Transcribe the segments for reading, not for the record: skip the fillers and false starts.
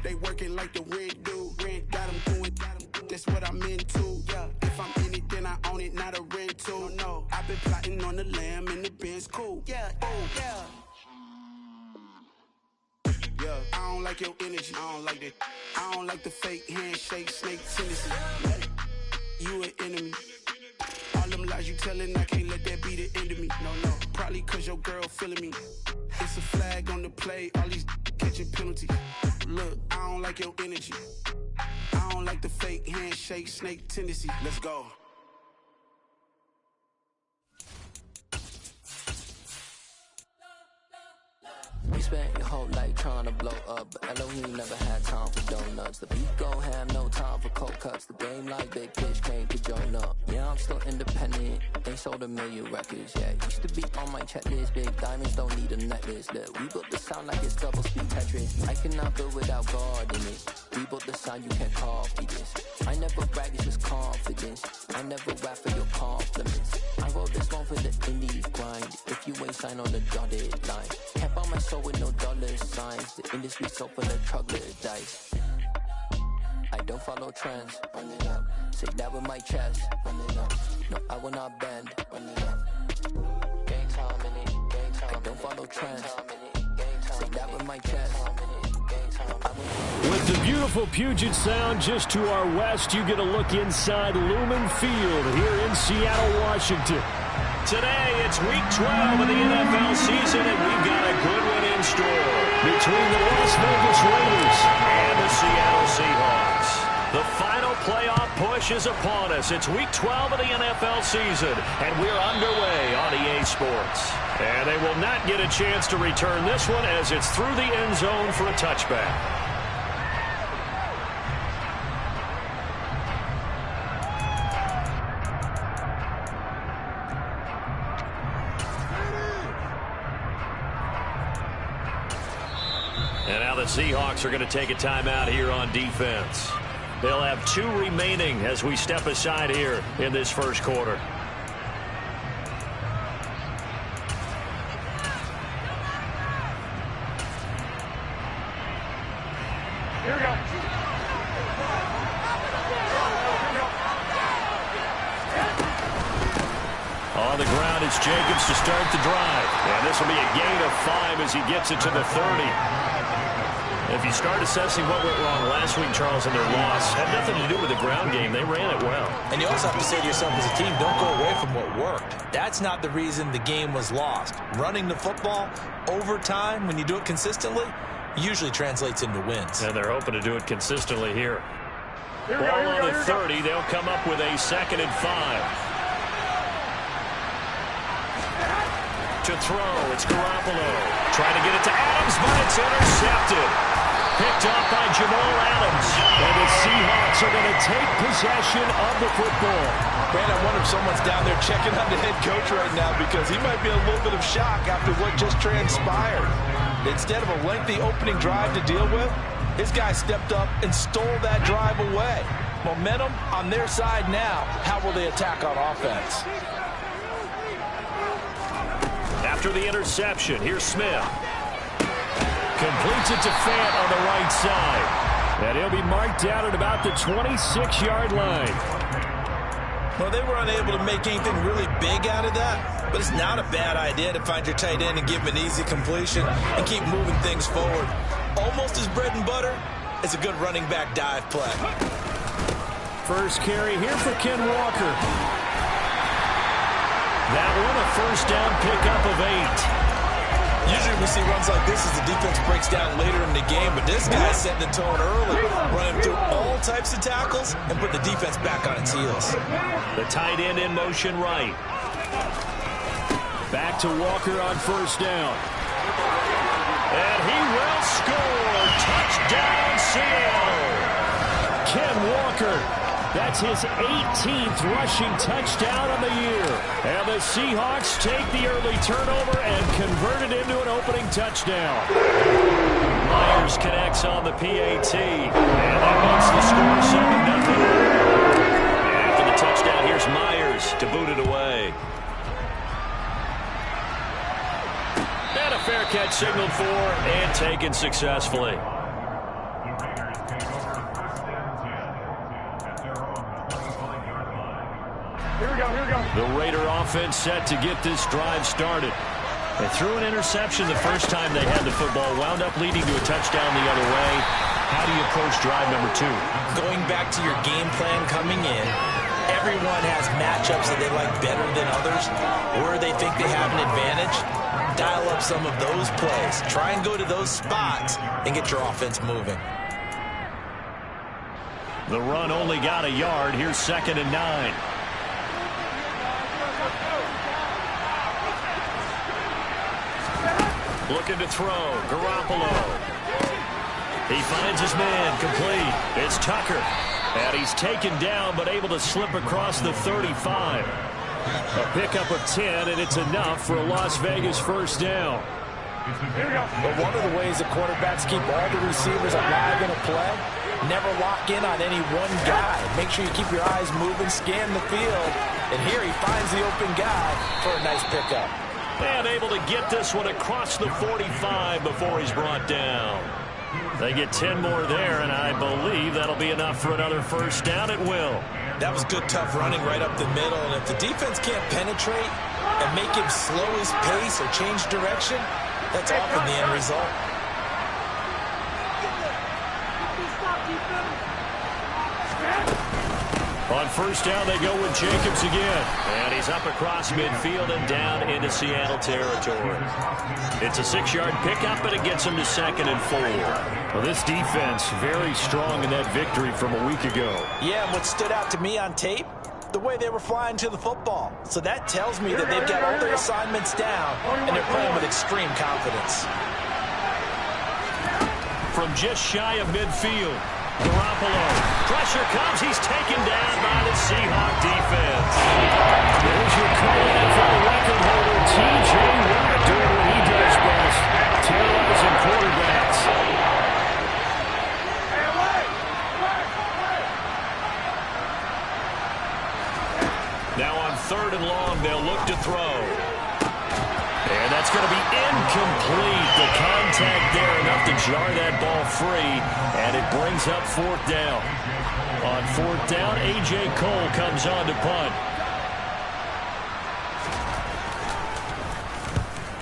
They working like the red dude. Red got them doing, that's what I'm into. Yeah, if I'm in it, then I own it, not a rental. No, I've been plotting on the lamb and the Benz cool. Yeah, oh, yeah. Yeah, I don't like your energy. I don't like that. I don't like the fake handshake, snake tendency. You an enemy. All them lies you telling, I can't let that be the end of me. No, probably cause your girl feeling me. It's a flag on the play, all these catching penalties. Look, I don't like your energy. I don't like the fake handshake, snake tendency. Let's go. We spent your whole life trying to blow up, but Elohim never had time for donuts. The beat go ham, no time for cold cuts. The game like Big Pitch came to join up. Yeah, I'm still independent, ain't sold 1 million records yet. Used to be on my checklist, big diamonds don't need a necklace. Look, we built the sound like it's double speed Tetris. I cannot build without God in it. We built the sound, you can't copy this. I never brag, it's just confidence. I never rap for your compliments. I wrote this one for the indies grind. If you ain't signed on the dotted line, can't buy my soul with no dollar signs. The industry so full of troglodytes. I don't follow trends. Run it up. Say that with my chest. Run it up. No, I will not bend. Run it up. Gang time in it. Gang time. I don't follow trends. Say that with my chest. With the beautiful Puget Sound just to our west, you get a look inside Lumen Field here in Seattle, Washington. Today, it's week 12 of the NFL season, and we've got a good one in store between the Las Vegas Raiders and the Seattle Seahawks. The final playoff push is upon us. It's week 12 of the NFL season, and we're underway on EA Sports. And they will not get a chance to return this one as it's through the end zone for a touchback. And now the Seahawks are going to take a timeout here on defense. They'll have 2 remaining as we step aside here in this first quarter. Here we go. On the ground, it's Jacobs to start the drive. And this will be a gain of 5 as he gets it to the 30. If you start assessing what went wrong last week, Charles, in their loss, had nothing to do with the ground game. They ran it well. And you also have to say to yourself as a team, don't go away from what worked. That's not the reason the game was lost. Running the football over time, when you do it consistently, usually translates into wins. And they're hoping to do it consistently here. Ball on the 30. They'll come up with a 2nd and 5. To throw, it's Garoppolo. Trying to get it to Adams, but it's intercepted. Picked up by Jamal Adams. And the Seahawks are going to take possession of the football. Man, I wonder if someone's down there checking on the head coach right now because he might be a little bit of shock after what just transpired. Instead of a lengthy opening drive to deal with, his guy stepped up and stole that drive away. Momentum on their side now. How will they attack on offense? After the interception, here's Smith. Completes it to Fant on the right side. And he'll be marked out at about the 26-yard line. Well, they were unable to make anything really big out of that, but it's not a bad idea to find your tight end and give him an easy completion and keep moving things forward. Almost as bread and butter as a good running back dive play. First carry here for Ken Walker. That one a first down pickup of 8. Usually we see runs like this as the defense breaks down later in the game, but this guy's setting the tone early, running through all types of tackles and put the defense back on its heels. The tight end in motion right. Back to Walker on first down. And he will score. Touchdown, Seattle. Ken Walker. That's his 18th rushing touchdown of the year. And the Seahawks take the early turnover and convert it into an opening touchdown. Myers connects on the PAT. And that makes the score 7-0. After the touchdown, here's Myers to boot it away. And a fair catch signaled for and taken successfully. The Raider offense set to get this drive started. They threw an interception the first time they had the football, wound up leading to a touchdown the other way. How do you approach drive number 2? Going back to your game plan coming in, everyone has matchups that they like better than others. Where they think they have an advantage, dial up some of those plays. Try and go to those spots and get your offense moving. The run only got a yard. Here's 2nd and 9. Looking to throw. Garoppolo. He finds his man. Complete. It's Tucker. And he's taken down but able to slip across the 35. A pickup of 10, and it's enough for a Las Vegas first down. But one of the ways the quarterbacks keep all the receivers alive in a play, never lock in on any one guy. Make sure you keep your eyes moving, scan the field, and here he finds the open guy for a nice pickup. And able to get this one across the 45 before he's brought down. They get 10 more there, and I believe that'll be enough for another first down. It will. That was good, tough running right up the middle, and if the defense can't penetrate and make him slow his pace or change direction, that's often the end result. On first down, they go with Jacobs again. And he's up across midfield and down into Seattle territory. It's a 6-yard pickup, but it gets him to 2nd and 4. Well, this defense very strong in that victory from a week ago. Yeah, and what stood out to me on tape, the way they were flying to the football. So that tells me that they've got all their assignments down, and they're playing with extreme confidence. From just shy of midfield, Garoppolo. Pressure comes. He's taken down by the Seahawk defense. There's your NFL record holder, T.J. Watt, doing what he does best, terrorizing quarterbacks. Now on 3rd and long, they'll look to throw. And that's going to be incomplete. The contact there enough to jar that ball free, and it brings up 4th down. On 4th down, A.J. Cole comes on to punt.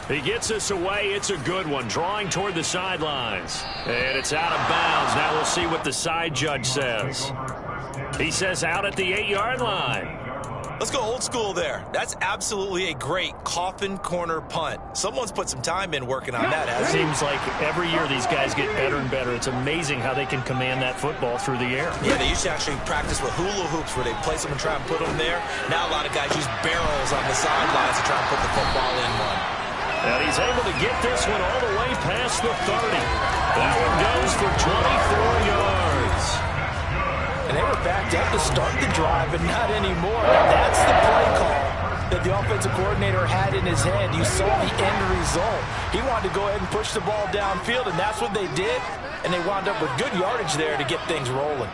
He gets us away. It's a good one, drawing toward the sidelines. And it's out of bounds. Now we'll see what the side judge says. He says out at the 8-yard line. Let's go old school there. That's absolutely a great coffin corner punt. Someone's put some time in working on that, hasn't it? Seems like every year these guys get better and better. It's amazing how they can command that football through the air. Yeah, they used to actually practice with hula hoops where they place them and try and put them there. Now a lot of guys use barrels on the sidelines to try and put the football in one. And he's able to get this one all the way past the 30. That one goes for 24 yards. And they were backed up to start the drive, but not anymore. That's the play call that the offensive coordinator had in his head. You saw the end result. He wanted to go ahead and push the ball downfield, and that's what they did. And they wound up with good yardage there to get things rolling.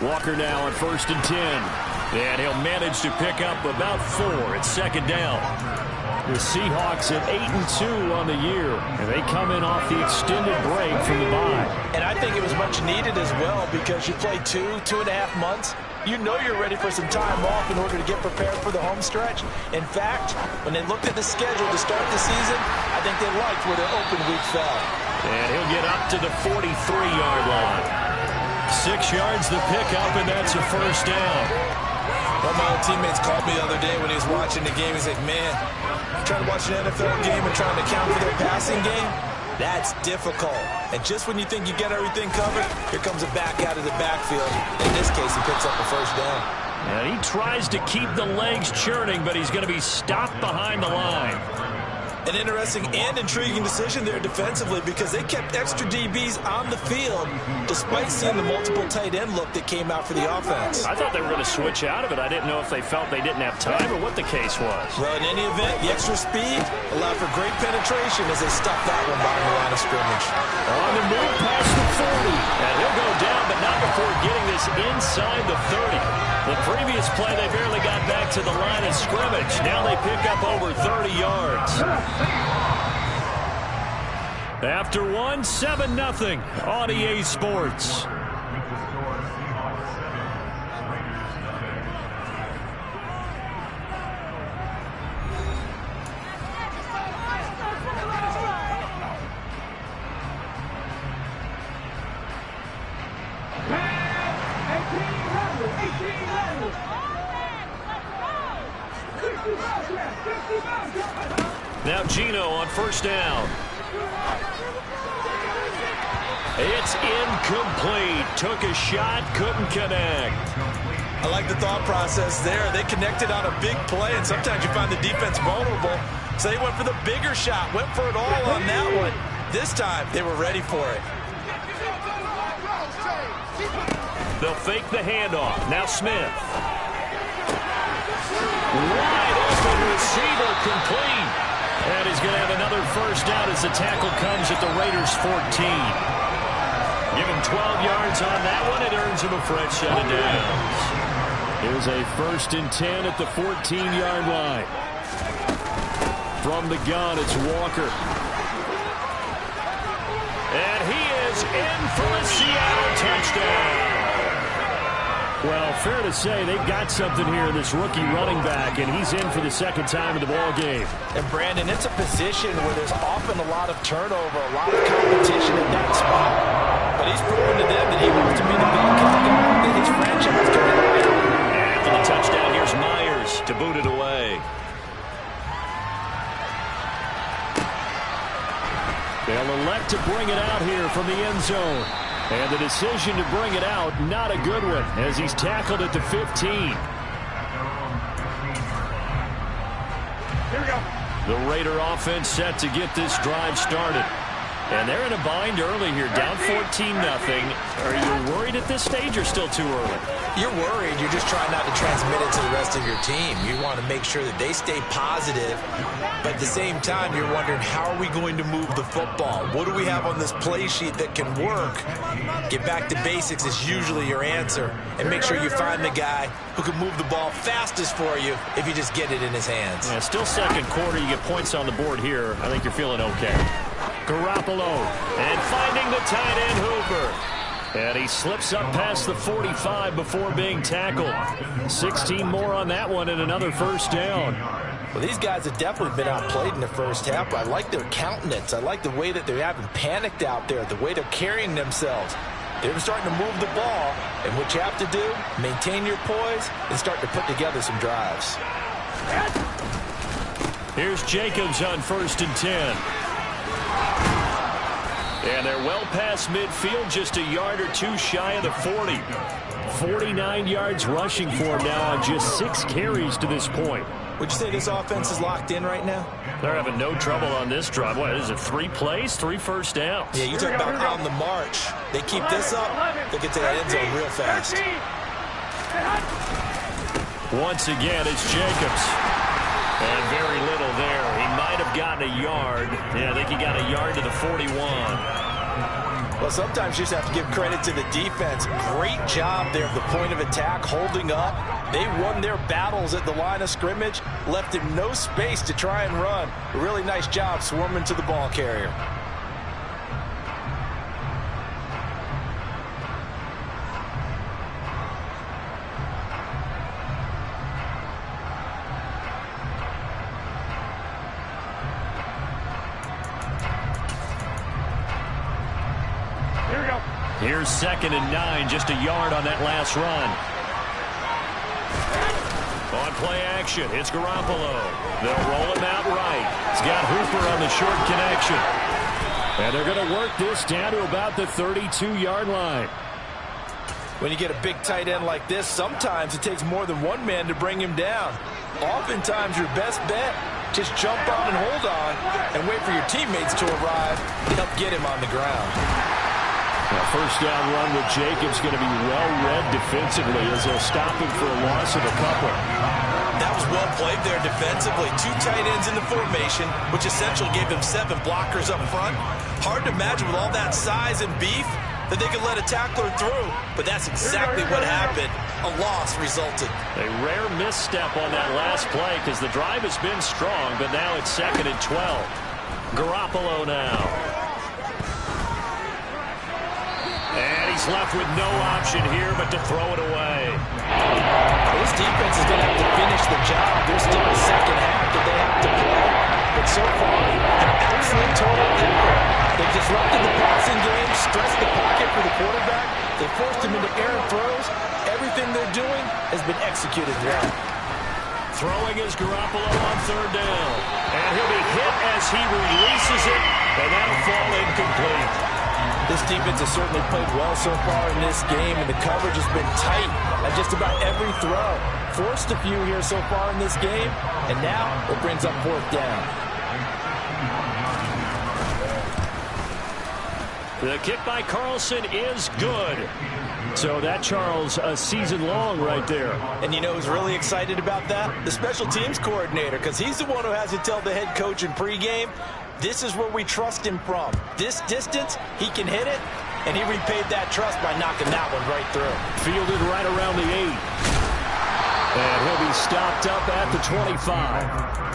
Walker now on 1st and 10. And he'll manage to pick up about 4. It's 2nd down. The Seahawks at 8-2 on the year, and they come in off the extended break from the bye. And I think it was much needed as well because you play 2.5 months. You know you're ready for some time off in order to get prepared for the home stretch. In fact, when they looked at the schedule to start the season, I think they liked where their open week fell. And he'll get up to the 43-yard line. 6 yards the pickup, and that's a first down. One of my old teammates called me the other day when he was watching the game. He's like, man, trying to watch an NFL game and trying to account for their passing game, that's difficult. And just when you think you get everything covered, here comes a back out of the backfield. In this case, he picks up a first down. And he tries to keep the legs churning, but he's going to be stopped behind the line. An interesting and intriguing decision there defensively because they kept extra DBs on the field despite seeing the multiple tight end look that came out for the offense. I thought they were going to switch out of it. I didn't know if they felt they didn't have time or what the case was. Well, in any event, the extra speed allowed for great penetration as they stuffed that one behind the line of scrimmage. On the move past the 40. And he'll go down, but not before getting this inside the 30. The previous play, they barely got back to the line of scrimmage. Now they pick up over 30 yards. After one, 7-0 on EA Sports. Now Gino on first down. It's incomplete. Took a shot, couldn't connect. I like the thought process there. They connected on a big play, and sometimes you find the defense vulnerable. So they went for the bigger shot, went for it all on that one. This time, they were ready for it. They'll fake the handoff. Now Smith. Wide open receiver, complete. And he's going to have another first down as the tackle comes at the Raiders' 14. Give him 12 yards on that one. It earns him a fresh set of downs. Here's a 1st and 10 at the 14-yard line. From the gun, it's Walker. And he is in for a Seattle touchdown. Well, fair to say they've got something here in this rookie running back, and he's in for the 2nd time in the ball game. And, Brandon, it's a position where there's often a lot of turnover, a lot of competition in that spot. But he's proven to them that he wants to be the bell cow guy that his franchise can rely on. After the touchdown, here's Myers to boot it away. They'll elect to bring it out here from the end zone. And the decision to bring it out, not a good one, as he's tackled at the 15. Here we go. The Raider offense set to get this drive started. And they're in a bind early here, down 14-0. Are you worried at this stage or still too early? You're worried. You're just trying not to transmit it to the rest of your team. You want to make sure that they stay positive. But at the same time, you're wondering, how are we going to move the football? What do we have on this play sheet that can work? Get back to basics is usually your answer. And make sure you find the guy who can move the ball fastest for you if you just get it in his hands. Yeah, still 2nd quarter. You get points on the board here. I think you're feeling okay. Garoppolo, and finding the tight end Hooper. And he slips up past the 45 before being tackled. 16 more on that one and another first down. Well, these guys have definitely been outplayed in the first half, but I like their countenance. I like the way that they haven't panicked out there, the way they're carrying themselves. They're starting to move the ball, and what you have to do, maintain your poise and start to put together some drives. Here's Jacobs on 1st and 10. And they're well past midfield, just a yard or two shy of the 40. 49 yards rushing for him now on just 6 carries to this point. Would you say this offense is locked in right now? They're having no trouble on this drive. What is it, 3 plays, 3 first downs? Yeah, you talk about on the march. They keep this up, they'll get to the end zone real fast. Once again, it's Jacobs. And very little there. He might have gotten a yard. Yeah, I think he got a yard to the 41. Well, sometimes you just have to give credit to the defense. Great job there at the point of attack, holding up. They won their battles at the line of scrimmage, left him no space to try and run. A really nice job swarming to the ball carrier. Here's 2nd and 9, just a yard on that last run. On play action, it's Garoppolo. They'll roll him out right. He's got Hooper on the short connection. And they're going to work this down to about the 32-yard line. When you get a big tight end like this, sometimes it takes more than one man to bring him down. Oftentimes, your best bet, just jump on and hold on and wait for your teammates to arrive to help get him on the ground. Now, first down run with Jacobs going to be well-read defensively as they'll stop him for a loss of a couple. That was well played there defensively. 2 tight ends in the formation, which essentially gave them 7 blockers up front. Hard to imagine with all that size and beef that they could let a tackler through, but that's exactly what happened. A loss resulted. A rare misstep on that last play because the drive has been strong, but now it's 2nd and 12. Garoppolo now. He's left with no option here but to throw it away. This defense is going to have to finish the job. There's still a second half that they have to play. But so far, an excellent total effort. They disrupted the passing game, stressed the pocket for the quarterback. They forced him into errant throws. Everything they're doing has been executed well. Throwing is Garoppolo on third down. And he'll be hit as he releases it, and that'll fall incomplete. This defense has certainly played well so far in this game, and the coverage has been tight at just about every throw. Forced a few here so far in this game, and now it brings up fourth down. The kick by Carlson is good. So that, Charles, a season long right there. And you know who's really excited about that? The special teams coordinator, because he's the one who has to tell the head coach in pregame, this is where we trust him from. This distance, he can hit it, and he repaid that trust by knocking that one right through. Fielded right around the 8. And he'll be stopped up at the 25.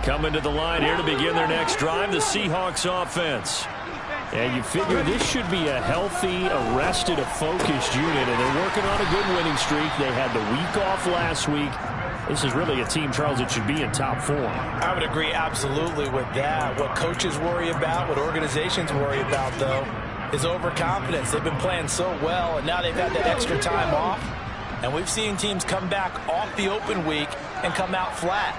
Coming to the line here to begin their next drive, the Seahawks offense. And you figure this should be a healthy, arrested, a focused unit, and they're working on a good winning streak. They had the week off last week. This is really a team, Charles, that should be in top form. I would agree absolutely with that. What coaches worry about, what organizations worry about, though, is overconfidence. They've been playing so well, and now they've had that extra time off. And we've seen teams come back off the open week and come out flat.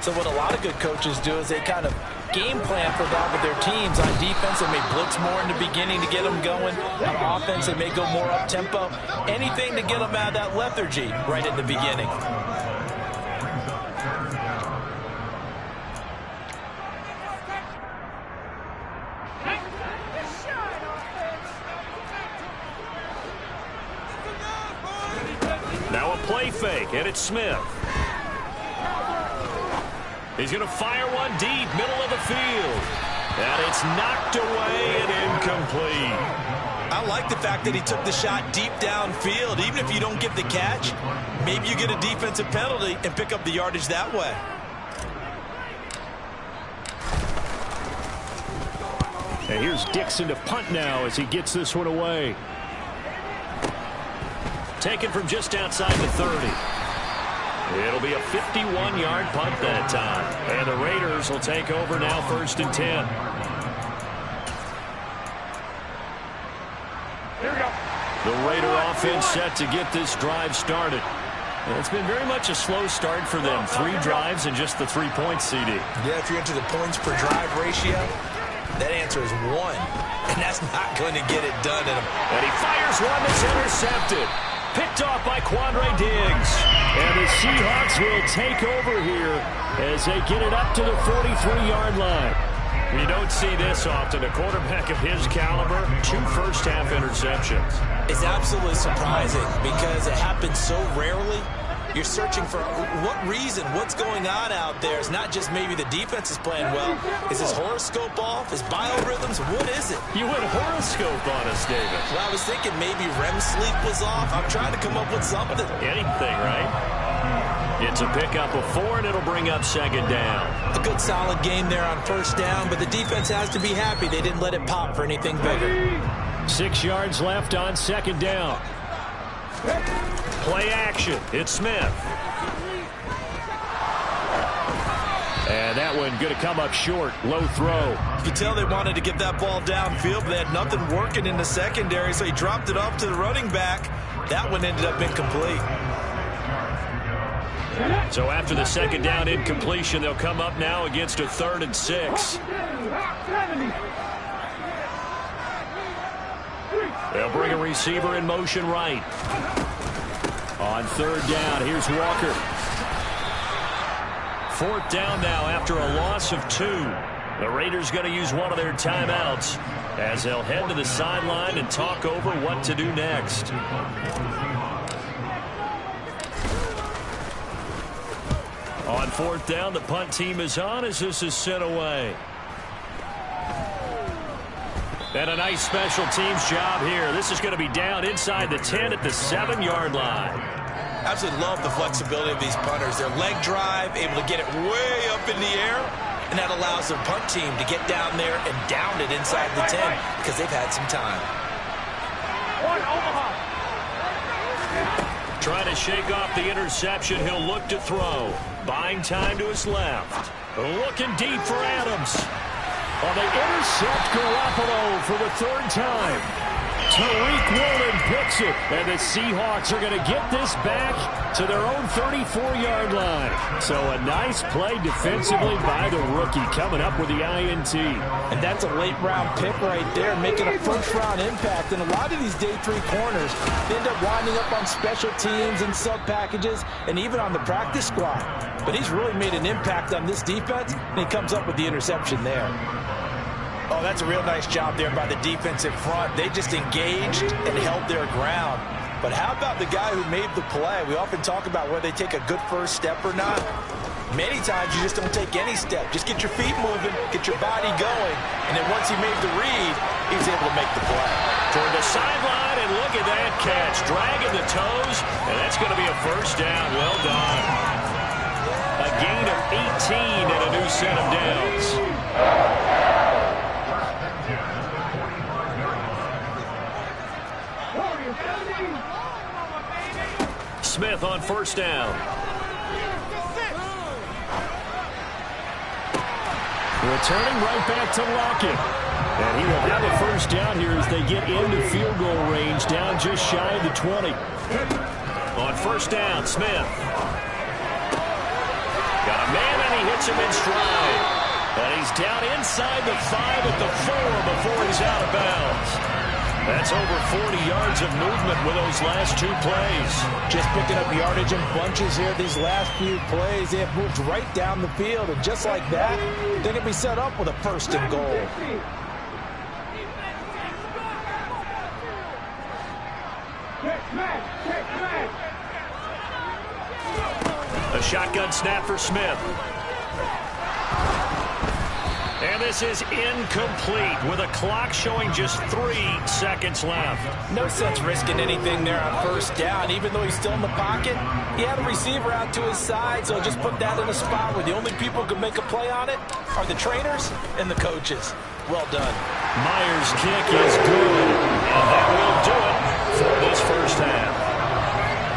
So what a lot of good coaches do is they kind of game plan for that with their teams. On defense, they may blitz more in the beginning to get them going. On offense, they may go more up-tempo. Anything to get them out of that lethargy right at the beginning. Now a play fake, and it's Smith. He's going to fire one deep, middle of the field. And it's knocked away and incomplete. I like the fact that he took the shot deep downfield. Even if you don't get the catch, maybe you get a defensive penalty and pick up the yardage that way. And here's Dixon to punt now as he gets this one away. Taken from just outside the 30. It'll be a 51-yard punt that time. And the Raiders will take over now, 1st and 10. Here we go. The Raider offense set to get this drive started. And it's been very much a slow start for them. 3 drives and just the 3 points, CD. Yeah, if you're into the points per drive ratio, that answer is 1. And that's not going to get it done in them. And he fires one that's intercepted. Picked off by Quandre Diggs. And the Seahawks will take over here as they get it up to the 43-yard line. You don't see this often. A quarterback of his caliber, 2 first-half interceptions. It's absolutely surprising because it happens so rarely. You're searching for what reason, what's going on out there. It's not just maybe the defense is playing well. Is his horoscope off? His biorhythms? What is it? You went horoscope on us, David. Well, I was thinking maybe REM sleep was off. I'm trying to come up with something. Anything, right? It's a pickup of 4, and it'll bring up 2nd down. A good solid game there on 1st down, but the defense has to be happy they didn't let it pop for anything bigger. 6 yards left on 2nd down. Play action. It's Smith. And that one going to come up short. Low throw. You could tell they wanted to get that ball downfield, but they had nothing working in the secondary, so he dropped it off to the running back. That one ended up incomplete. So after the 2nd down incompletion, they'll come up now against a 3rd and 6. They'll bring a receiver in motion right. On 3rd down, here's Walker. 4th down now after a loss of 2. The Raiders going to use one of their timeouts as they'll head to the sideline and talk over what to do next. On 4th down, the punt team is on as this is sent away. And a nice special teams job here. This is going to be down inside the 10 at the 7-yard line. Absolutely love the flexibility of these punters. Their leg drive, able to get it way up in the air, and that allows their punt team to get down there and down it inside the 10 because they've had some time. Trying to shake off the interception. He'll look to throw. Buying time to his left. Looking deep for Adams. Well, they intercept Garoppolo for the third time. Tariq Woolen picks it, and the Seahawks are going to get this back to their own 34-yard line. So a nice play defensively by the rookie, coming up with the INT. And that's a late-round pick right there, making a first-round impact. And a lot of these day 3 corners, they end up winding up on special teams and sub-packages and even on the practice squad. But he's really made an impact on this defense, and he comes up with the interception there. Oh, that's a real nice job there by the defensive front. They just engaged and held their ground. But how about the guy who made the play? We often talk about whether they take a good first step or not. Many times you just don't take any step. Just get your feet moving, get your body going, and then once he made the read, he was able to make the play. Toward the sideline, and look at that catch. Dragging the toes, and that's going to be a first down. Well done. A gain of 18 and a new set of downs. Smith on first down. Returning right back to Lockett. And he will have a first down here as they get into field goal range, down just shy of the 20. On first down, Smith. Got a man, and he hits him in stride. And he's down inside the 5 at the 4 before he's out of bounds. That's over 40 yards of movement with those last 2 plays. Just picking up yardage in bunches here. These last few plays, they have moved right down the field. And just like that, they're going to be set up with a first and goal. A shotgun snap for Smith. And this is incomplete with a clock showing just 3 seconds left. No sense risking anything there on first down. Even though he's still in the pocket, he had a receiver out to his side, so just put that in a spot where the only people who can make a play on it are the trainers and the coaches. Well done. Myers' kick is good, and that will do it for this first half.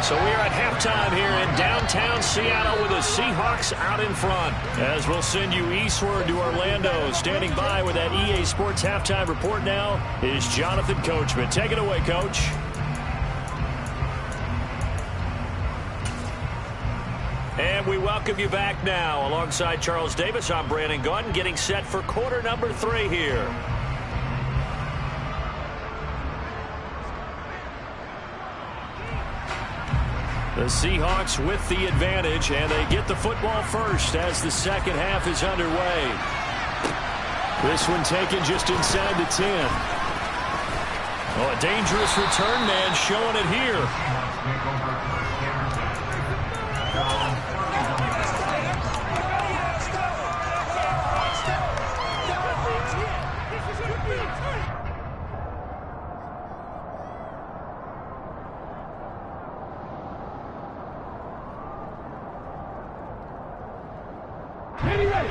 So we're at halftime here in downtown Seattle with the Seahawks out in front. As we'll send you eastward to Orlando. Standing by with that EA Sports halftime report now is Jonathan Coachman. Take it away, Coach. And we welcome you back now. Alongside Charles Davis, I'm Brandon Gaudin, getting set for quarter number 3 here. The Seahawks with the advantage, and they get the football first as the second half is underway. This one taken just inside the 10. Oh, a dangerous return man showing it here.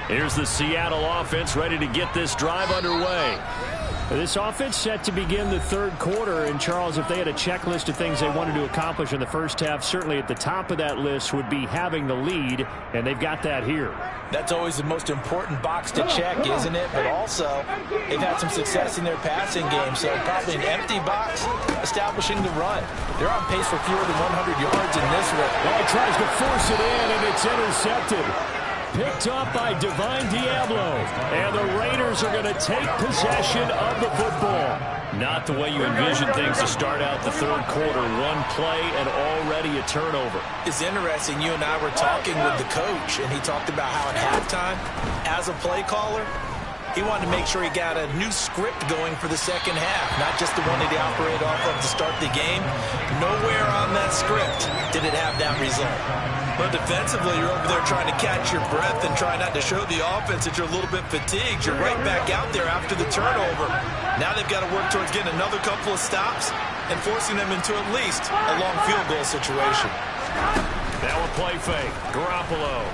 Here's the Seattle offense ready to get this drive underway. This offense set to begin the third quarter. And, Charles, if they had a checklist of things they wanted to accomplish in the first half, certainly at the top of that list would be having the lead, and they've got that here. That's always the most important box to check, isn't it? But also, they've had some success in their passing game, so probably an empty box establishing the run. They're on pace for fewer than 100 yards in this one. Well, he tries to force it in, and it's intercepted. Picked up by Divine Diablo. And the Raiders are going to take possession of the football. Not the way you envision things to start out the third quarter. One play and already a turnover. It's interesting. You and I were talking with the coach, and he talked about how at halftime, as a play caller, He wanted to make sure he got a new script going for the second half, not just the one that he operated off of to start the game. Nowhere on that script did it have that result. But defensively, you're over there trying to catch your breath and try not to show the offense that you're a little bit fatigued. You're right back out there after the turnover. Now they've got to work towards getting another couple of stops and forcing them into at least a long field goal situation. Now a play fake. Garoppolo.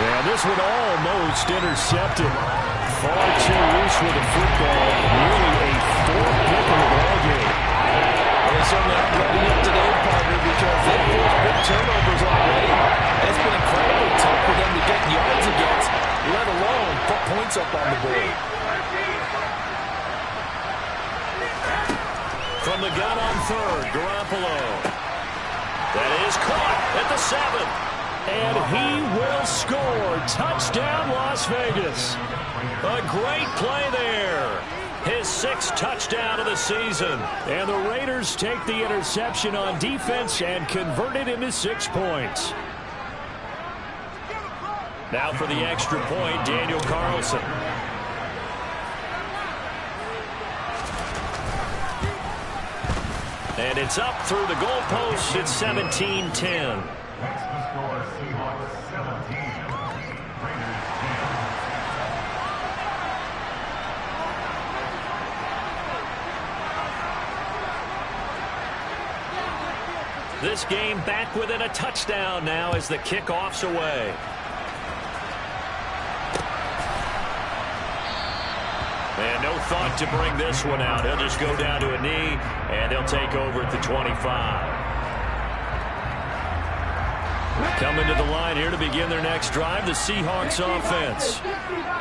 And this one almost intercepted. Far too loose with the football. Nearly a fourth pick in the ballgame. They certainly aren't letting up today, partner, because they've forced big turnovers already. It's been incredibly tough for them to get yards against, let alone put points up on the board. From the gun on third, Garoppolo. That is caught at the 7. And he will score. Touchdown, Las Vegas. A great play there. His 6th touchdown of the season. And the Raiders take the interception on defense and convert it into 6 points. Now for the extra point, Daniel Carlson. And it's up through the goalpost. It's 17-10. This game back within a touchdown now as the kickoff's away. And no thought to bring this one out. He'll just go down to a knee, and they'll take over at the 25. Coming to the line here to begin their next drive, the Seahawks offense.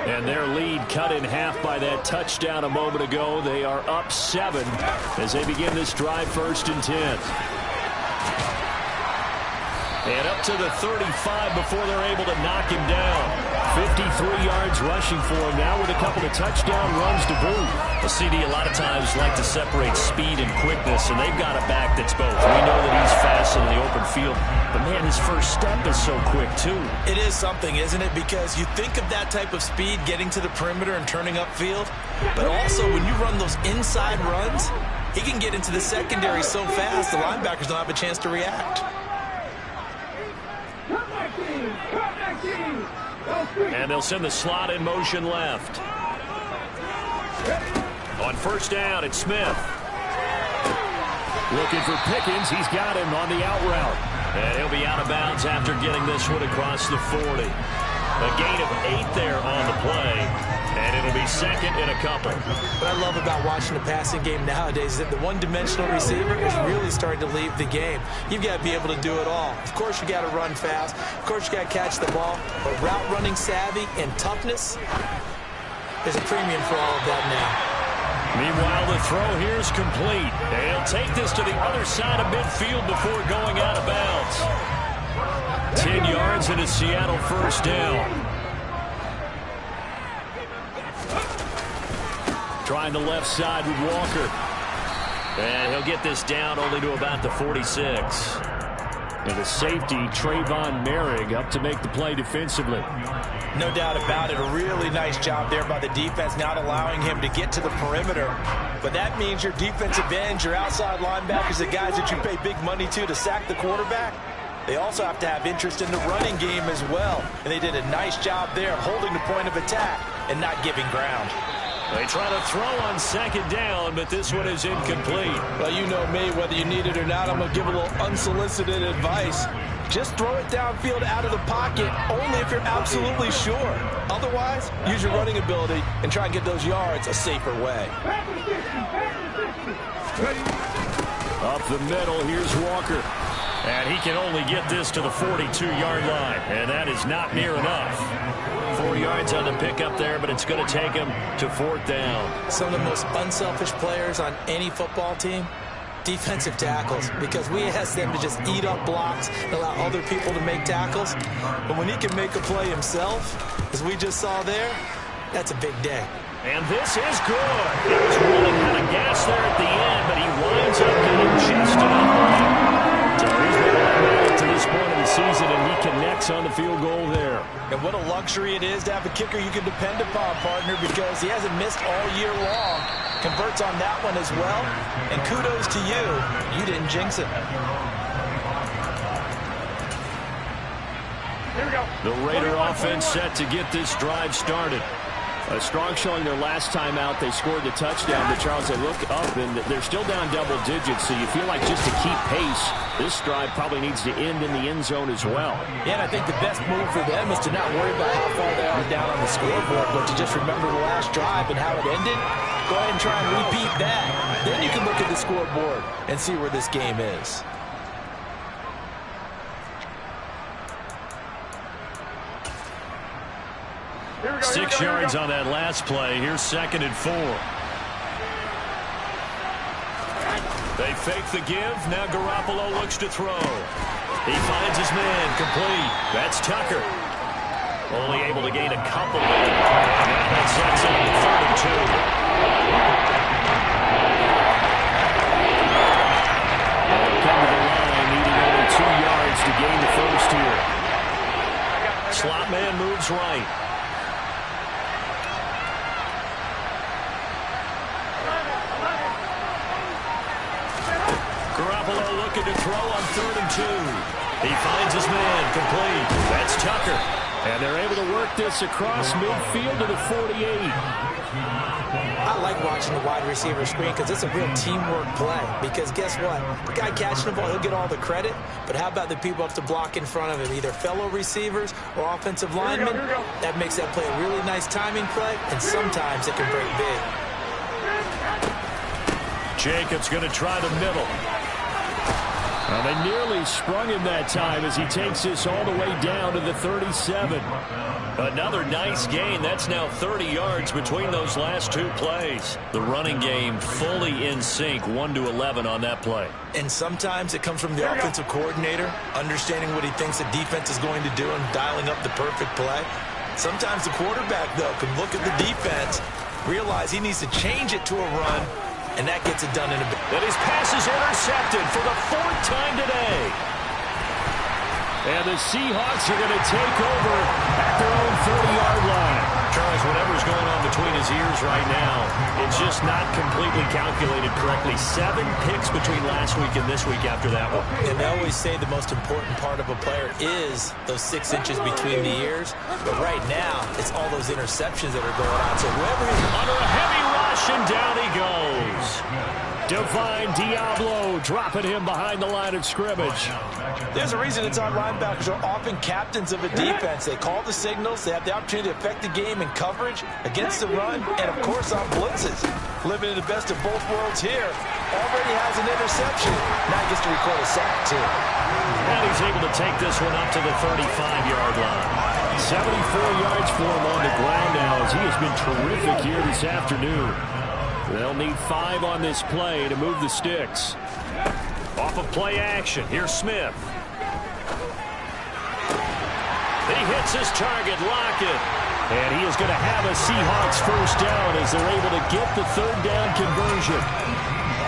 And their lead cut in half by that touchdown a moment ago. They are up 7 as they begin this drive, 1st and 10. And up to the 35 before they're able to knock him down. 53 yards rushing for him now with a couple of touchdown runs to boot. Well, CD, a lot of times like to separate speed and quickness, and they've got a back that's both. We know that he's fast in the open field, but, man, his first step is so quick, too. It is something, isn't it? Because you think of that type of speed getting to the perimeter and turning upfield, but also when you run those inside runs, he can get into the secondary so fast the linebackers don't have a chance to react. And they'll send the slot in motion left. On 1st down, it's Smith. Looking for Pickens. He's got him on the out route. And he'll be out of bounds after getting this one across the 40. A gain of 8 there on the play. And it'll be 2nd and a couple. What I love about watching the passing game nowadays is that the one-dimensional receiver is really starting to leave the game. You've got to be able to do it all. Of course, you got to run fast. Of course, you got to catch the ball. But route running savvy and toughness, there's a premium for all of that now. Meanwhile, the throw here is complete. They'll take this to the other side of midfield before going out of bounds. 10 yards and a Seattle 1st down. Trying the left side with Walker. And he'll get this down only to about the 46. And the safety, Trayvon Merrick, up to make the play defensively. No doubt about it. A really nice job there by the defense, not allowing him to get to the perimeter. But that means your defensive ends, your outside linebackers, the guys that you pay big money to sack the quarterback, they also have to have interest in the running game as well. And they did a nice job there holding the point of attack and not giving ground. They try to throw on 2nd down, but this one is incomplete. Well, you know me, whether you need it or not, I'm going to give a little unsolicited advice. Just throw it downfield out of the pocket, only if you're absolutely sure. Otherwise, use your running ability and try and get those yards a safer way. Up the middle, here's Walker. And he can only get this to the 42-yard line, and that is not near enough. 4 yards on the pickup there, but it's going to take him to 4th down. Some of the most unselfish players on any football team, defensive tackles, because we ask them to just eat up blocks and allow other people to make tackles. But when he can make a play himself, as we just saw there, that's a big day. And this is good. He was running out of gas there at the end, but he winds up getting just enough. So he's been to this point in the season, and he connects on the field goal there. And what a luxury it is to have a kicker you can depend upon, partner, because he hasn't missed all year long. Converts on that one as well. And kudos to you. You didn't jinx it. The Raider offense set to get this drive started. A strong showing their last time out. They scored the touchdown. But, Charles, they look up, and they're still down double digits. So you feel like just to keep pace, this drive probably needs to end in the end zone as well. Yeah, and I think the best move for them is to not worry about how far they are down on the scoreboard, but to just remember the last drive and how it ended. Go ahead and try and repeat that. Then you can look at the scoreboard and see where this game is. Six yards on that last play. Here's 2nd and 4. They fake the give. Now Garoppolo looks to throw. He finds his man complete. That's Tucker. Only able to gain a couple. Now that sets up 3rd and 2. They'll come to the line, needing only 2 yards to gain the first here. Slot man moves right. Garoppolo looking to throw on 3rd and 2. He finds his man complete. That's Tucker. And they're able to work this across midfield to the 48. I like watching the wide receiver screen because it's a real teamwork play. Because guess what? The guy catching the ball, he'll get all the credit. But how about the people up to block in front of him, either fellow receivers or offensive linemen? That makes that play a really nice timing play, and sometimes it can break big. Jacobs going to try the middle. Well, they nearly sprung him that time as he takes this all the way down to the 37. Another nice gain. That's now 30 yards between those last 2 plays. The running game fully in sync, 1-11 on that play. And sometimes it comes from the offensive coordinator, understanding what he thinks the defense is going to do and dialing up the perfect play. Sometimes the quarterback, though, can look at the defense, realize he needs to change it to a run, and that gets it done in a bit. And his pass is intercepted for the 4th time today. And the Seahawks are going to take over at their own 30-yard line. Charles, whatever's going on between his ears right now, it's just not completely calculated correctly. 7 picks between last week and this week after that one. And they always say the most important part of a player is those 6 inches between the ears. But right now, it's all those interceptions that are going on. So whoever is under a heavy rush, and down he goes. Divine Diablo dropping him behind the line of scrimmage. There's a reason inside linebackers are often captains of a defense. They call the signals. They have the opportunity to affect the game in coverage, against the run, and, of course, on blitzes. Living in the best of both worlds here. Already has an interception. Now he gets to record a sack, too. And he's able to take this one up to the 35-yard line. 74 yards for him on the ground now as he has been terrific here this afternoon. They'll need 5 on this play to move the sticks. Off of play action, here's Smith. He hits his target, Lockett. And he is going to have a Seahawks first down as they're able to get the 3rd down conversion.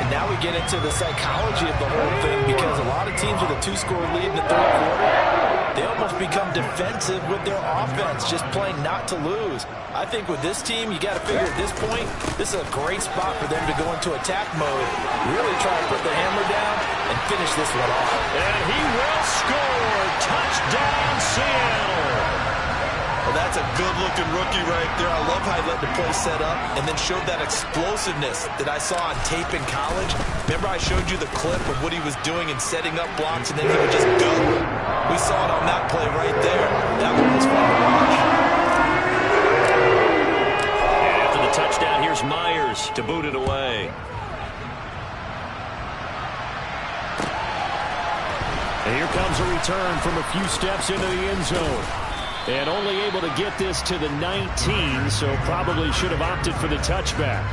And now we get into the psychology of the whole thing, because a lot of teams with a 2-score lead in the 3rd quarter, they almost become defensive with their offense, just playing not to lose. I think with this team, you got to figure at this point, this is a great spot for them to go into attack mode, really try to put the hammer down and finish this one off. And he will score. Touchdown, Seattle. Well, that's a good-looking rookie right there. I love how he let the play set up and then showed that explosiveness that I saw on tape in college. Remember I showed you the clip of what he was doing and setting up blocks, and then he would just go. We saw it on that play right there. That one was fun to watch. Touchdown, here's Myers to boot it away. And here comes a return from a few steps into the end zone. And only able to get this to the 19, so probably should have opted for the touchback.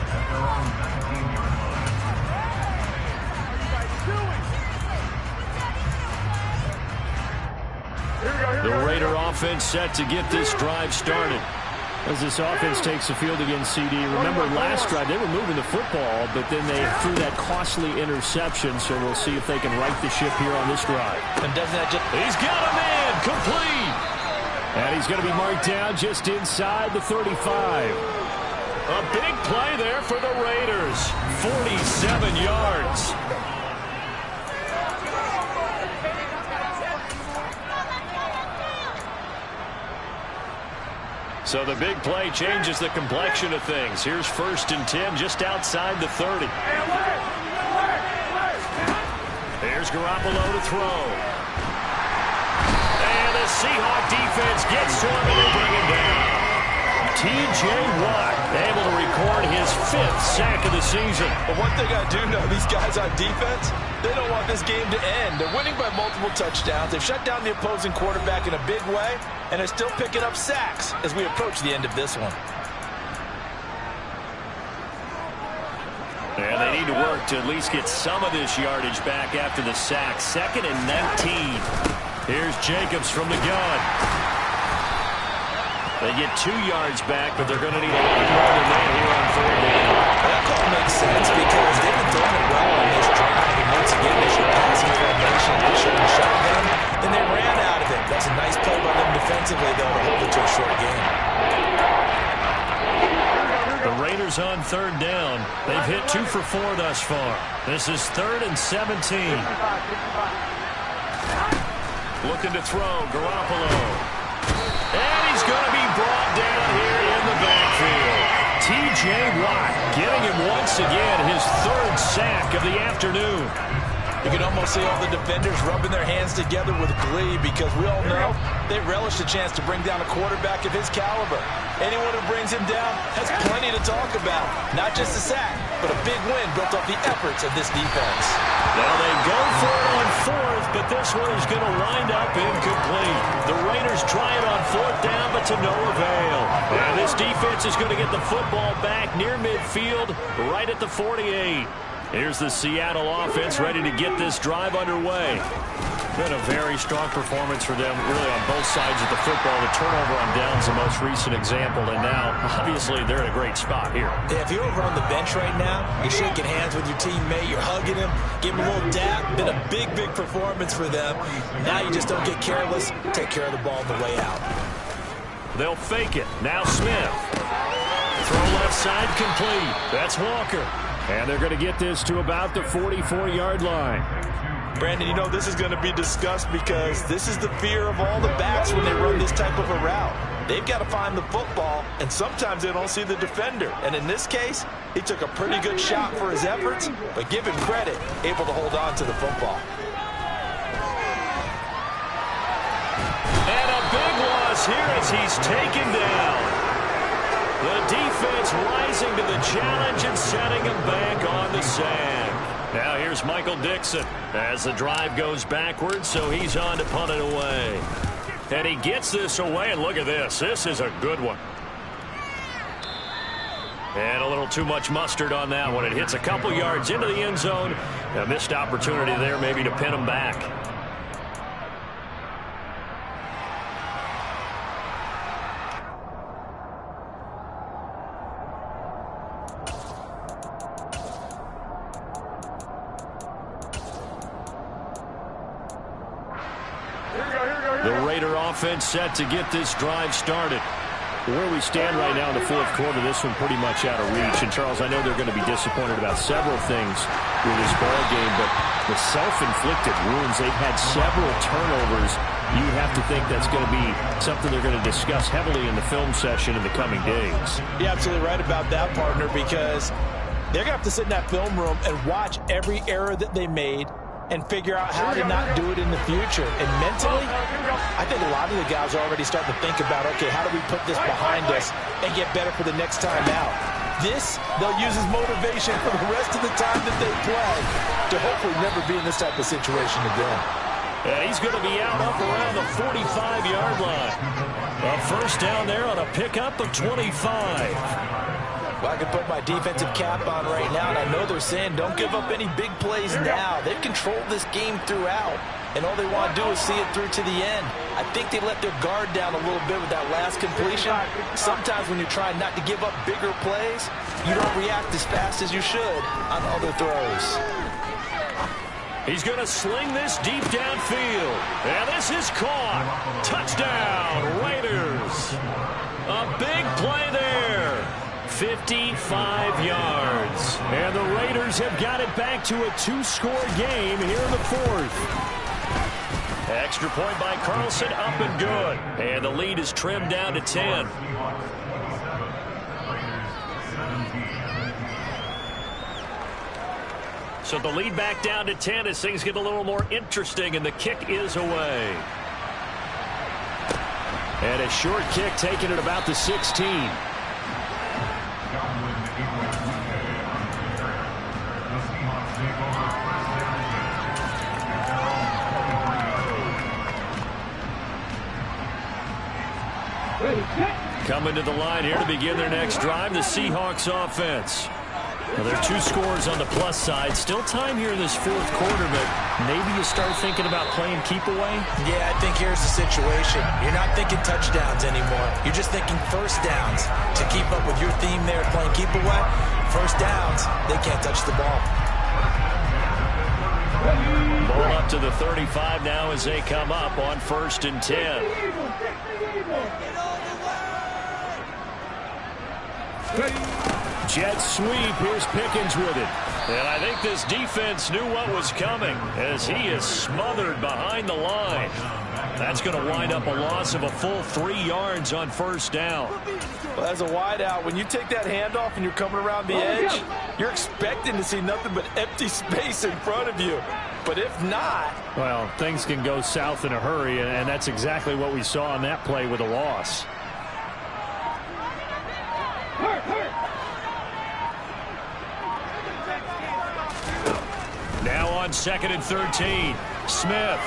The Raider offense set to get this drive started. As this offense takes the field against CD. Remember last drive, they were moving the football, but then they threw that costly interception, so we'll see if they can right the ship here on this drive. And doesn't that just... He's got a man, complete! And he's going to be marked down just inside the 35. A big play there for the Raiders. 47 yards. So the big play changes the complexion of things. Here's 1st and 10 just outside the 30. Here's Garoppolo to throw. And the Seahawk defense gets to him and they bring him down. T.J. Watt able to record his 5th sack of the season. But one thing I do know, these guys on defense, they don't want this game to end. They're winning by multiple touchdowns. They've shut down the opposing quarterback in a big way, and they're still picking up sacks as we approach the end of this one. And they need to work to at least get some of this yardage back after the sack. 2nd and 19. Here's Jacobs from the gun. They get 2 yards back, but they're going to need a lot more than that here on 4th down. That call makes sense because they've been throwing it well on this drive. And once again, they should pass in formation. They shouldn't have shot them. Then they ran out of it. That's a nice play by them defensively, though, to hold it to a short game. The Raiders on 3rd down. They've hit 2 for 4 thus far. This is 3rd and 17. Looking to throw, Garoppolo. And he's going to be brought down here in the backfield. T.J. Watt getting him once again his 3rd sack of the afternoon. You can almost see all the defenders rubbing their hands together with glee because we all know they relish the chance to bring down a quarterback of his caliber. Anyone who brings him down has plenty to talk about. Not just a sack, but a big win built off the efforts of this defense. Now they go for it on 4th, but this one is going to wind up incomplete. The Raiders try it on 4th down, but to no avail. And this defense is going to get the football back near midfield, right at the 48. Here's the Seattle offense ready to get this drive underway. Been a very strong performance for them, really on both sides of the football. The turnover on downs the most recent example, and now, obviously, they're in a great spot here. Yeah, if you're over on the bench right now, you're shaking hands with your teammate, you're hugging him, give him a little dap. Been a big, big performance for them. Now you just don't get careless. Take care of the ball on the way out. They'll fake it. Now Smith. Throw left side complete. That's Walker. And they're going to get this to about the 44-yard line. Brandon, you know this is going to be discussed because this is the fear of all the backs when they run this type of a route. They've got to find the football, and sometimes they don't see the defender. And in this case, he took a pretty good shot for his efforts, but give him credit, able to hold on to the football. And a big loss here as he's taken down. The defense rising to the challenge and setting him back on the sand. Now here's Michael Dixon as the drive goes backwards, so he's on to punt it away. And he gets this away, and look at this. This is a good one. And a little too much mustard on that one. It hits a couple yards into the end zone. A missed opportunity there maybe to pin him back. The Raider offense set to get this drive started. Where we stand right now in the 4th quarter, this one pretty much out of reach. And, Charles, I know they're going to be disappointed about several things with this ball game, but the self-inflicted wounds, they've had several turnovers. You have to think that's going to be something they're going to discuss heavily in the film session in the coming days. You're absolutely right about that, partner, because they're going to have to sit in that film room and watch every error that they made and figure out how to not do it in the future. And mentally, I think a lot of the guys are already starting to think about, okay, how do we put this behind us and get better for the next time out? This, they'll use as motivation for the rest of the time that they play to hopefully never be in this type of situation again. And he's going to be out up around the 45-yard line. A first down there on a pickup of 25. Well, I can put my defensive cap on right now, and I know they're saying don't give up any big plays now. They've controlled this game throughout. and all they want to do is see it through to the end. I think they let their guard down a little bit with that last completion. Sometimes when you're trying not to give up bigger plays, you don't react as fast as you should on other throws. He's going to sling this deep downfield. And this is caught. Touchdown, Raiders. A big play there. 55 yards. And the Raiders have got it back to a 2-score game here in the fourth. Extra point by Carlson, up and good. And the lead is trimmed down to 10. So the lead back down to 10 as things get a little more interesting, and the kick is away. And a short kick taken at about the 16. Coming to the line here to begin their next drive, the Seahawks offense. Well, there are 2 scores on the plus side. Still time here in this fourth quarter, but maybe you start thinking about playing keep away? Yeah, I think here's the situation. You're not thinking touchdowns anymore. You're just thinking first downs. To keep up with your theme there, playing keep away, first downs, they can't touch the ball. Ball up to the 35 now as they come up on 1st and 10. Jet sweep. Here's Pickens with it. And I think this defense knew what was coming as he is smothered behind the line. That's going to wind up a loss of a full 3 yards on 1st down. Well, as a wideout, when you take that handoff and you're coming around the edge, you're expecting to see nothing but empty space in front of you. But if not... Well, things can go south in a hurry, and that's exactly what we saw on that play with a loss. Now on 2nd and 13. Smith.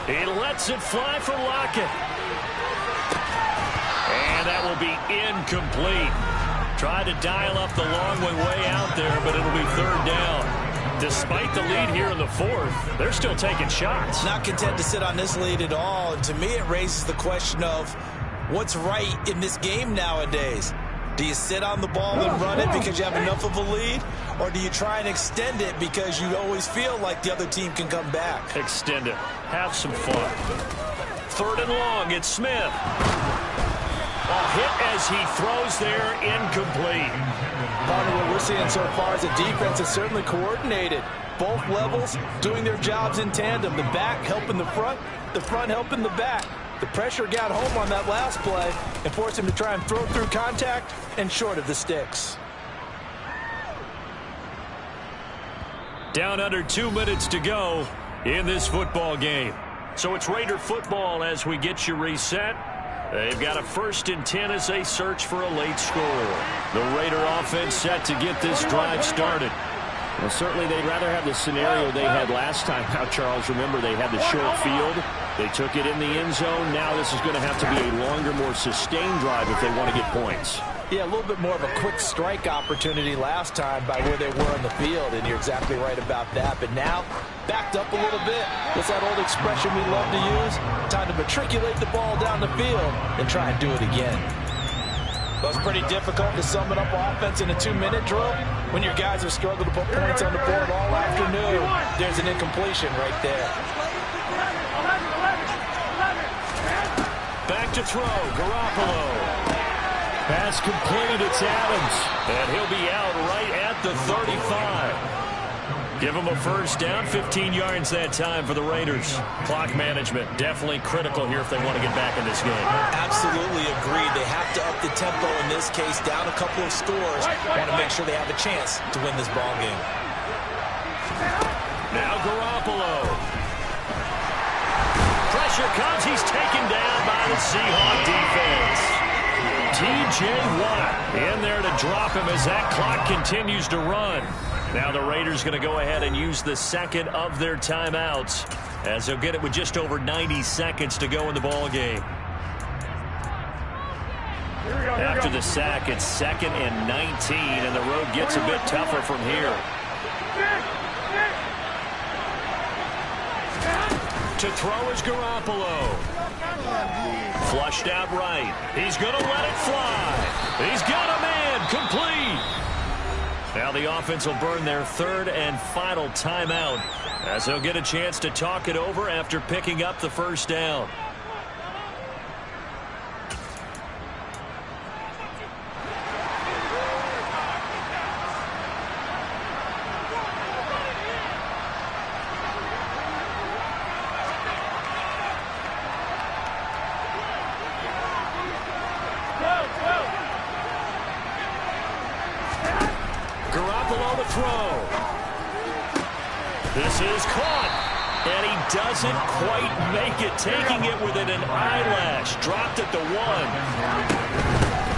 He lets it fly for Lockett. And that will be incomplete. Tried to dial up the long way out there, but it'll be 3rd down. Despite the lead here in the fourth, they're still taking shots. Not content to sit on this lead at all. And to me, it raises the question of what's right in this game nowadays. Do you sit on the ball and run it because you have enough of a lead? Or do you try and extend it because you always feel like the other team can come back? Extend it. Have some fun. 3rd and long. It's Smith. A hit as he throws there, incomplete. Part of what we're seeing so far is the defense is certainly coordinated. Both levels doing their jobs in tandem. The back helping the front helping the back. The pressure got home on that last play and forced him to try and throw through contact and short of the sticks. Down under 2 minutes to go in this football game. So it's Raider football as we get you reset. They've got a 1st and 10 as they search for a late score. The Raider offense set to get this drive started. Well, certainly they'd rather have the scenario they had last time. Now, Charles, remember they had the short field. They took it in the end zone. Now this is going to have to be a longer, more sustained drive if they want to get points. Yeah, a little bit more of a quick strike opportunity last time by where they were on the field, and you're exactly right about that. But now, backed up a little bit. What's that old expression we love to use? Time to matriculate the ball down the field and try and do it again. Well, it's pretty difficult to sum it up offense in a 2-minute drill when your guys have struggled to put points on the board all afternoon. There's an incompletion right there. Back to throw, Garoppolo. Pass complete, it's Adams. And he'll be out right at the 35. Give him a 1st down, 15 yards that time for the Raiders. Clock management definitely critical here if they want to get back in this game. Absolutely agreed. They have to up the tempo in this case, down a couple of scores. Want to make sure they have a chance to win this ball game. Now Garoppolo. Pressure comes. He's taken down by the Seahawk defense. T.J. Watt in there to drop him as that clock continues to run. Now the Raiders going to go ahead and use the 2nd of their timeouts as they'll get it with just over 90 seconds to go in the ball game. After the sack, it's 2nd and 19, and the road gets a bit tougher from here. To throw is Garoppolo. Flushed out right. He's going to let it fly. He's got a man. Complete. Now the offense will burn their third and final timeout as they'll get a chance to talk it over after picking up the first down. Garoppolo to throw. This is caught. And he doesn't quite make it, taking it within an eyelash. Dropped at the 1.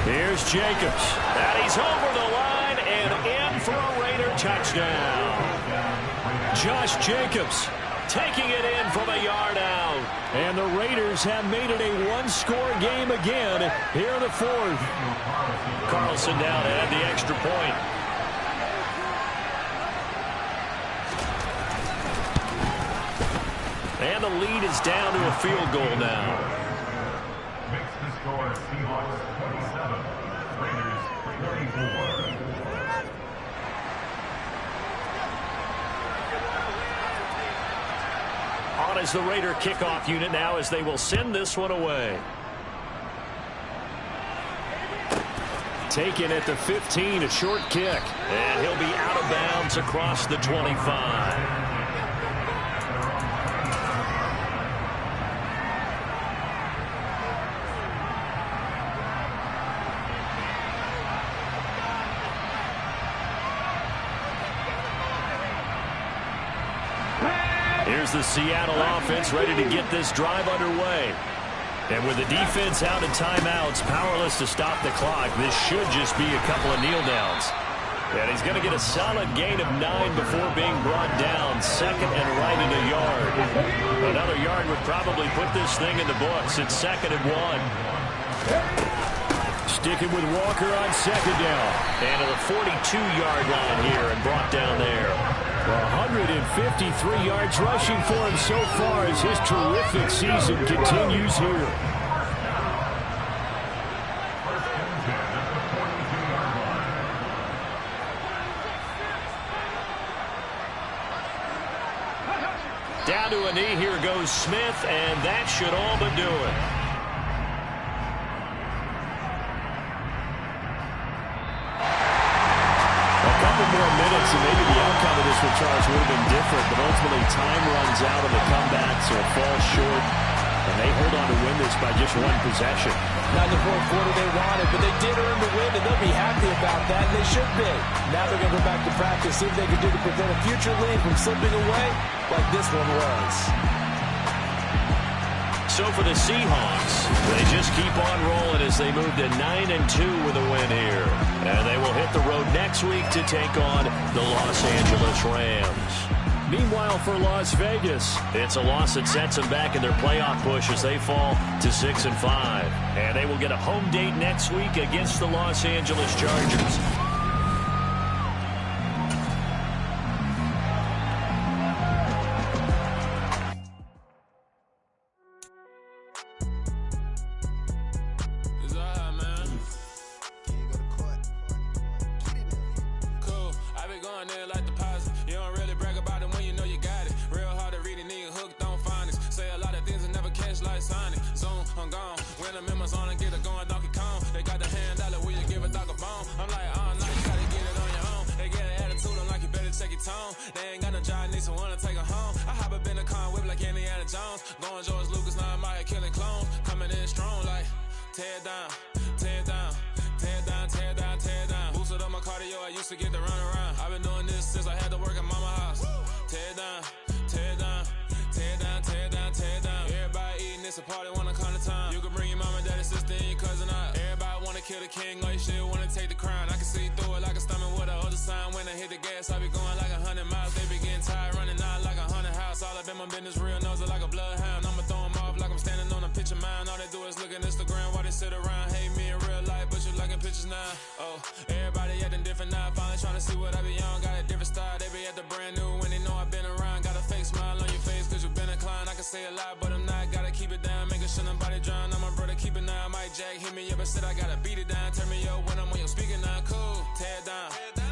Here's Jacobs. And he's over the line and in for a Raider touchdown. Josh Jacobs taking it in from a yard out. And the Raiders have made it a one-score game again here in the fourth. Carlson down to add the extra point. And the lead is down to a field goal now. Makes the score Seahawks 27, Raiders 34. On is the Raider kickoff unit now as they will send this one away. Taken at the 15, a short kick. And he'll be out of bounds across the 25. Here's the Seattle offense ready to get this drive underway. And with the defense out in timeouts, powerless to stop the clock, this should just be a couple of kneel downs. And he's going to get a solid gain of 9 before being brought down. Second and right in a yard. Another yard would probably put this thing in the books. It's 2nd and 1. Sticking with Walker on second down. And to the 42-yard line here and brought down there. 153 yards rushing for him so far as his terrific season continues here. Down to a knee, here goes Smith, and that should all but do it. More minutes, and maybe the outcome of this one, Charles, would have been different, but ultimately time runs out on the comeback, so it falls short, and they hold on to win this by just one possession. Not the fourth quarter they wanted, but they did earn the win, and they'll be happy about that, and they should be. Now they're going to go back to practice, see what they can do to prevent a future lead from slipping away like this one was. So for the Seahawks, they just keep on rolling as they move to 9-2 with a win here. And they will hit the road next week to take on the Los Angeles Rams. Meanwhile, for Las Vegas, it's a loss that sets them back in their playoff push as they fall to 6-5. And they will get a home date next week against the Los Angeles Chargers. say a lot, but I'm not. Gotta keep it down, making sure nobody drown. I'm my brother, keep it now. Mike Jack hit me up and said I gotta beat it down. Turn me up when I'm on your speaker now. Cool, tear it down.